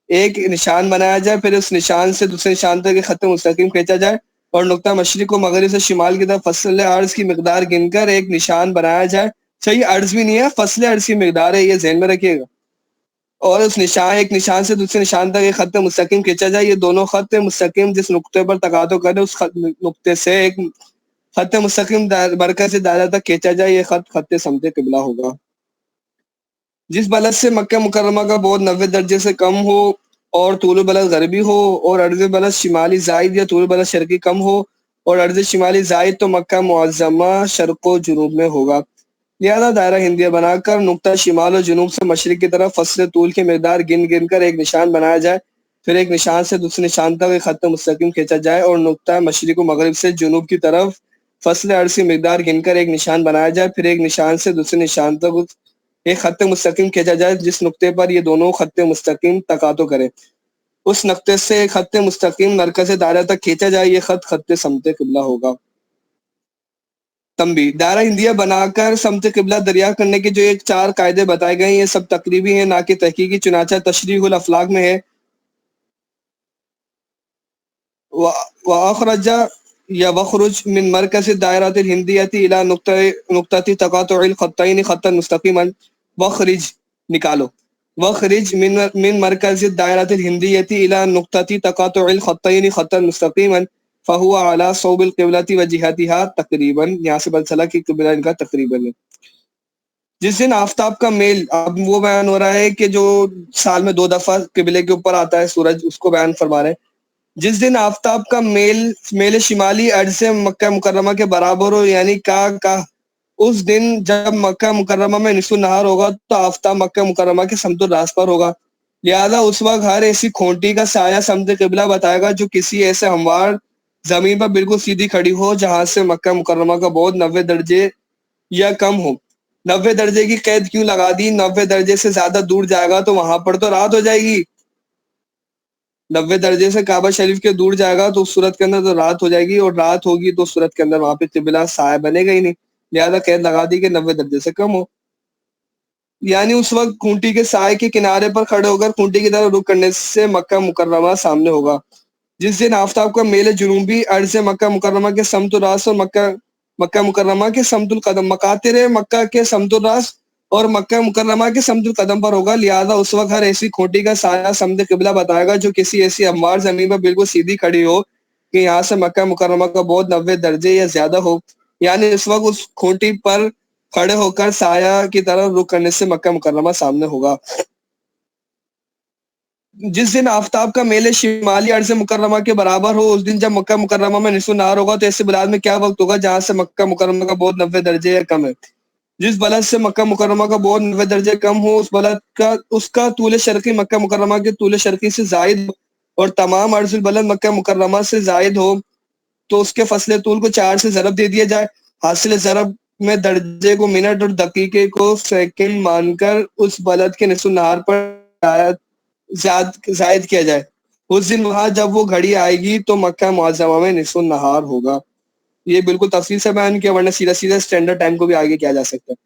ایک نشان بنایا جائے. پھر اس نشان سے دوسرے نشان تک ایک خط مستقیم کھینچا جائے اور نقطہ مشرق و مغرب سے شمال کی طرف فصل عرض کی مقدار گن کر ایک نشان بنایا جائے. صحیح عرض بھی نہیں ہے، فصل عرض کی مقدار ہے، یہ ذہن میں رکھیے گا. اور اس ایک نشان سے دوسرے نشان تک ایک خط مستقیم کھینچا جائے. یہ دونوں خط مستقیم جس نقطے پر تقاطع کرے اس نقطے سے ایک خط مستقیم مرکز سے دائرہ تک کھینچا جائے. یہ خط سمت قبلہ ہوگا. جس بلد سے مکہ مکرمہ کا بعد 90 درجے سے کم ہو اور طول البلد غربی ہو اور عرض بلد شمالی زائد یا طول بلد شرقی کم ہو اور عرض شمالی زائد تو مکہ معظمہ شرق و جنوب میں ہوگا. لہذا دائرہ ہندیہ بنا کر نقطہ شمال و جنوب سے مشرق کی طرف فصل طول کی مقدار گن کر ایک نشان بنایا جائے. پھر ایک نشان سے دوسرے نشان تک ایک خط مستقیم کھینچا جائے اور نقطہ مشرق و مغرب سے جنوب کی طرف فصل عرض کی مقدار گن کر ایک نشان بنایا جائے. پھر ایک نشان سے دوسرے نشان تک ایک خط مستقیم کھینچا جائے جس نقطے پر یہ دونوں خط مستقیم تقاطع کریں اس نقطے سے ایک خط مستقیم مرکز دائرہ تک کھینچا جائے. یہ خط سمت قبلہ ہوگا. تنبیہ: دائرہ ہندیہ بنا کر سمت قبلہ دریافت کرنے کے جو ایک 4 قاعدے بتائے گئے ہیں یہ سب تقریبی ہیں نہ کہ تحقیقی، چنانچہ تشریح الافلاق میں ہے وَأَخْرَجَ یا وَخْرُجْ مِن مَرْكَزِ الدَّائِرَةِ الْهِنْدِيَّةِ إِلَى نُقْطَةِ تَقَاطُعِ الْخَطَّيْنِ خَطًّا مُسْتَقِيمًا وَخْرِجْ نکالو وَخْرِجْ مِن مَرْكَزِ الدَّائِرَةِ الْهِنْدِيَّةِ إِلَى نُقْطَةِ تَقَاطُعِ الْخَطَّيْنِ خَطًّا مُسْتَقِيمًا فَهُوَ عَلَى صَوْبِ الْقِبْلَةِ وَجِهَتِهَا تقریباً. یہاں سے پتہ چلا کہ قبلہ ان کا تقریباً ہے. جس دن آفتاب کا میل، اب وہ بیان ہو رہا ہے کہ جو سال میں 2 دفعہ قبلے کے اوپر آتا ہے سورج، اس کو بیان فرما رہے ہیں. جس دن آفتاب کا میل شمالی عرض سے مکہ مکرمہ کے برابر ہو یعنی کا اس دن جب مکہ مکرمہ میں نصف النہار ہوگا تو آفتاب مکہ مکرمہ کے سمت الراس پر ہوگا. لہذا اس وقت ہر ایسی کھونٹی کا سایہ سمت قبلہ بتائے گا جو کسی ایسے ہموار زمین پر بالکل سیدھی کھڑی ہو جہاں سے مکہ مکرمہ کا بعد 90 درجے یا کم ہو. 90 درجے کی قید کیوں لگا دی؟ 90 درجے سے زیادہ دور جائے گا تو وہاں پر تو رات ہو جائے گی. 90 درجے سے کعبہ شریف کے دور جائے گا تو اس صورت کے اندر تو رات ہو جائے گی، اور رات ہوگی تو اس صورت کے اندر وہاں پہ قبلہ سایہ بنے گا ہی نہیں. لہذا قید لگا دی کہ 90 درجے سے کم ہو، یعنی اس وقت کھونٹی کے سائے کے کنارے پر کھڑے ہو کر کھونٹی کی طرف رخ کرنے سے مکہ مکرمہ سامنے ہوگا. جس دن آفتاب کا میل جنوبی عرض مکہ مکرمہ کے سمت الراس اور مکہ مکرمہ کے سمت القدم مقاطر مکہ کے سمت الراس اور مکہ مکرمہ کے سمت القدم پر ہوگا. لہذا اس وقت ہر ایسی کھوٹی کا سایہ سمت قبلہ بتائے گا جو کسی ایسی ہموار زمین پر بالکل سیدھی کھڑی ہو کہ یہاں سے مکہ مکرمہ کا بعد 90 درجے یا زیادہ ہو، یعنی اس وقت اس کھوٹی پر کھڑے ہو کر سایہ کی طرف رخ کرنے سے مکہ مکرمہ سامنے ہوگا. جس دن آفتاب کا میل شمالی عرض مکرمہ کے برابر ہو اس دن جب مکہ مکرمہ میں نصف النہار ہوگا تو ایسے بلاد میں کیا وقت ہوگا جہاں سے مکہ مکرمہ کا بعد 90 درجے یا کم ہے. جس بلد سے مکہ مکرمہ کا بعد 90 درجے کم ہو اس کا طول شرقی مکہ مکرمہ کے طول شرقی سے زائد اور تمام عرض البلد مکہ مکرمہ سے زائد ہو تو اس کے فصل طول کو 4 سے ضرب دے دیا جائے، حاصل ضرب میں درجے کو منٹ اور دقیقے کو سیکنڈ مان کر اس بلد کے نصف النہار پر زائد کیا جائے۔ اس دن وہاں جب وہ گھڑی آئے گی تو مکہ معظمہ میں نصف النہار ہوگا۔ یہ بالکل تفصیل سے بیان کیا، ورنہ سیدھا سیدھا اسٹینڈرڈ ٹائم کو بھی آگے کیا جا سکتا ہے۔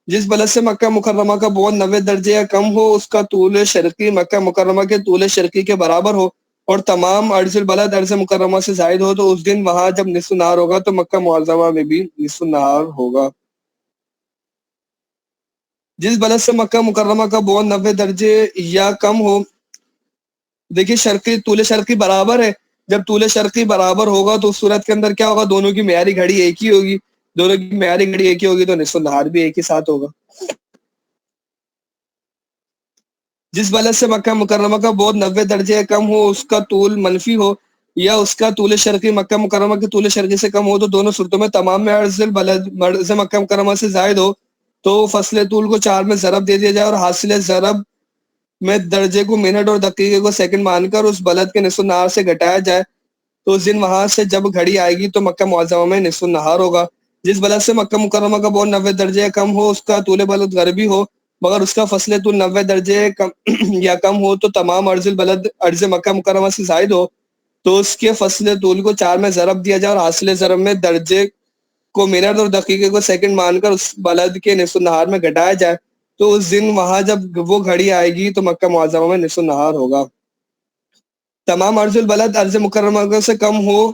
جس بلد سے مکہ مکرمہ کا بعد 90 درجے یا کم ہو، اس کا طول شرقی مکہ مکرمہ کے طول شرقی کے برابر ہو اور تمام عرض البلد عرض مکرمہ سے زائد ہو، تو اس دن وہاں جب نصف النہار ہوگا تو مکہ معظمہ میں بھی نصف النہار ہوگا۔ جس بلد سے مکہ مکرمہ کا بعد 90 درجے یا کم ہو، دیکھیے شرقی طول شرقی برابر ہے، جب طول شرقی برابر ہوگا تو اس صورت کے اندر کیا ہوگا، دونوں کی معیاری گھڑی ایک ہی ہوگی، دونوں کی معیاری گھڑی ایک ہی ہوگی تو نصف النہار بھی ایک ہی ساتھ ہوگا۔ جس بلد سے مکہ مکرمہ کا بعد 90 درجے یا کم ہو، اس کا طول منفی ہو یا اس کا طول شرقی مکہ مکرمہ کے طول شرقی سے کم ہو، تو دونوں صورتوں میں تمام میں عرض البلد عرض مکہ مکرمہ سے زائد ہو تو فصل طول کو 4 میں ضرب دے دیا جائے اور حاصل ضرب میں درجے کو منٹ اور دقیقے کو سیکنڈ مان کر اس بلد کے نصف النہار سے گھٹایا جائے، تو اس دن وہاں سے جب گھڑی آئے گی تو مکہ معظمہ میں نصف النہار ہوگا۔ جس بلد سے مکہ مکرمہ کا بعد 90 درجے یا کم ہو، اس کا طول بلد غربی ہو مگر اس کا فصل طول 90 درجے یا کم ہو تو تمام عرض البلد عرض مکہ مکرمہ سے زائد ہو، تو اس کے فصل طول کو 4 میں ضرب دیا جائے اور حاصل ضرب میں درجے کو منٹ اور دقیقے کو سیکنڈ مان کر اس بلد کے نصف النہار میں گھٹایا جائے، تو اس دن وہاں جب وہ گھڑی آئے گی تو مکہ معظمہ میں نصف النہار ہوگا۔ تمام عرض البلد عرض مکرمہ سے کم ہو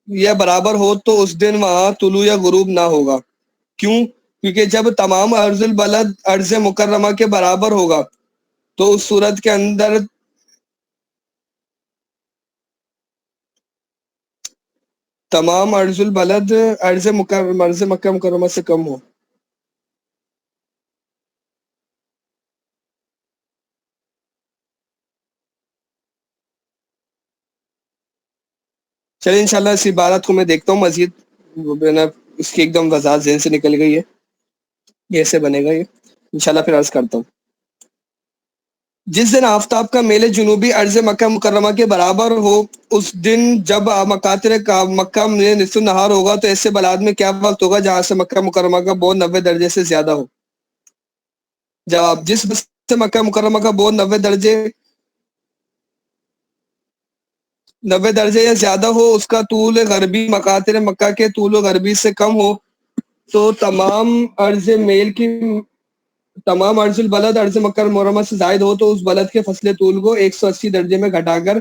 یا برابر ہو تو اس دن وہاں طلوع یا غروب نہ ہوگا۔ کیوں؟ کیونکہ جب تمام عرض البلد عرض مکرمہ کے برابر ہوگا تو اس صورت کے اندر تمام عرض البلد عرض مکہ مکرمہ سے کم ہو۔ چلیے انشاءاللہ اس عبارت کو میں دیکھتا ہوں مزید، اس کی ایک دم وضاحت ذہن سے نکل گئی ہے، یہ ایسے بنے گا، یہ انشاءاللہ پھر عرض کرتا ہوں۔ جس دن آفتاب کا میل جنوبی عرض مکہ مکرمہ کے برابر ہو، اس دن جب مکاتر مکہ میں نصف النہار ہوگا تو ایسے بلاد میں کیا وقت ہوگا جہاں سے مکہ مکرمہ کا بعد 90 درجے سے زیادہ ہو؟ جواب: جس سے مکہ مکرمہ کا بعد 90 درجے یا زیادہ ہو، اس کا طول غربی مکاتر مکہ کے طول غربی سے کم ہو، تو تمام عرض البلد عرض مکہ مکرمہ سے زائد ہو تو اس بلد کے فصل طول کو 180 درجے میں گھٹا کر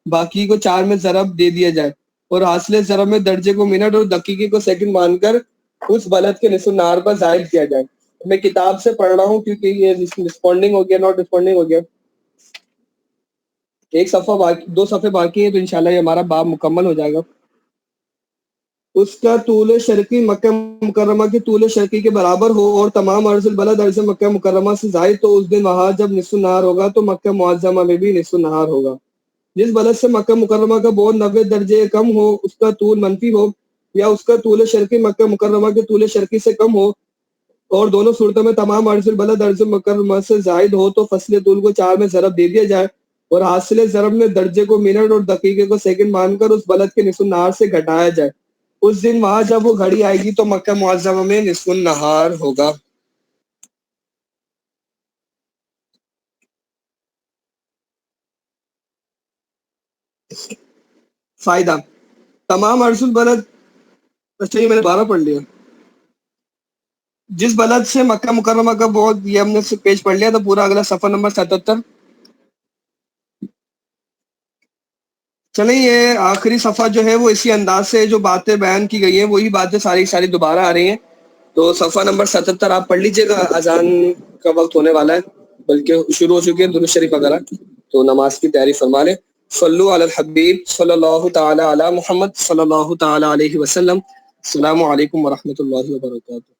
باقی کو 4 میں ضرب دے دیا جائے اور حاصل ضرب میں درجے کو منٹ اور دقیقے کو سیکنڈ مان کر اس بلد کے نصف النہار پر زائد کیا جائے۔ میں کتاب سے پڑھ رہا ہوں کیونکہ یہ رسپونڈنگ ہو گیا، ناٹ رسپونڈنگ ہو گیا، ایک صفحہ باقی، 2 صفحے باقی ہیں تو انشاءاللہ یہ ہمارا باب مکمل ہو جائے گا۔ اس کا طول شرقی مکہ مکرمہ کے طول شرقی کے برابر ہو اور تمام عرض البلد عرض مکہ مکرمہ سے زائد، تو اس دن وہاں جب نصف النہار ہوگا تو مکہ معظمہ میں بھی نصف النہار ہوگا۔ جس بلد سے مکہ مکرمہ کا بعد 90 درجے کم ہو، اس کا طول منفی ہو یا اس کا طول شرقی مکہ مکرمہ کے طول شرقی سے کم ہو اور دونوں صورتوں میں تمام عرض البلد عرض مکرمہ سے زائد ہو، تو فصل طول کو 4 میں ضرب دے دیا جائے اور حاصل ضرب میں درجے کو منٹ اور دقیقے کو سیکنڈ مان کر اس بلد کے نصف النہار سے گھٹایا جائے۔ اس دن وہاں جب وہ گھڑی آئے گی تو مکہ معظمہ میں نصف النہار ہوگا۔ فائدہ: تمام عرض البلد، اچھا یہ میں نے 12 پڑھ لیا۔ جس بلد سے مکہ مکرمہ کا بعد، یہ ہم نے پیج پڑھ لیا، تو پورا اگلا صفحہ نمبر 77۔ چلیں یہ آخری صفحہ جو ہے وہ اسی انداز سے جو باتیں بیان کی گئی ہیں وہی باتیں ساری دوبارہ آ رہی ہیں، تو صفحہ نمبر 77 آپ پڑھ لیجئے گا، اذان کا وقت ہونے والا ہے، بلکہ شروع ہو چکی ہے، درود شریف وغیرہ، تو نماز کی تیاری فرما لیں۔ صلو علی الحبیب صلی اللہ تعالی علی محمد صلی اللہ تعالی علیہ وسلم۔ السلام علیکم ورحمۃ اللہ وبرکاتہ۔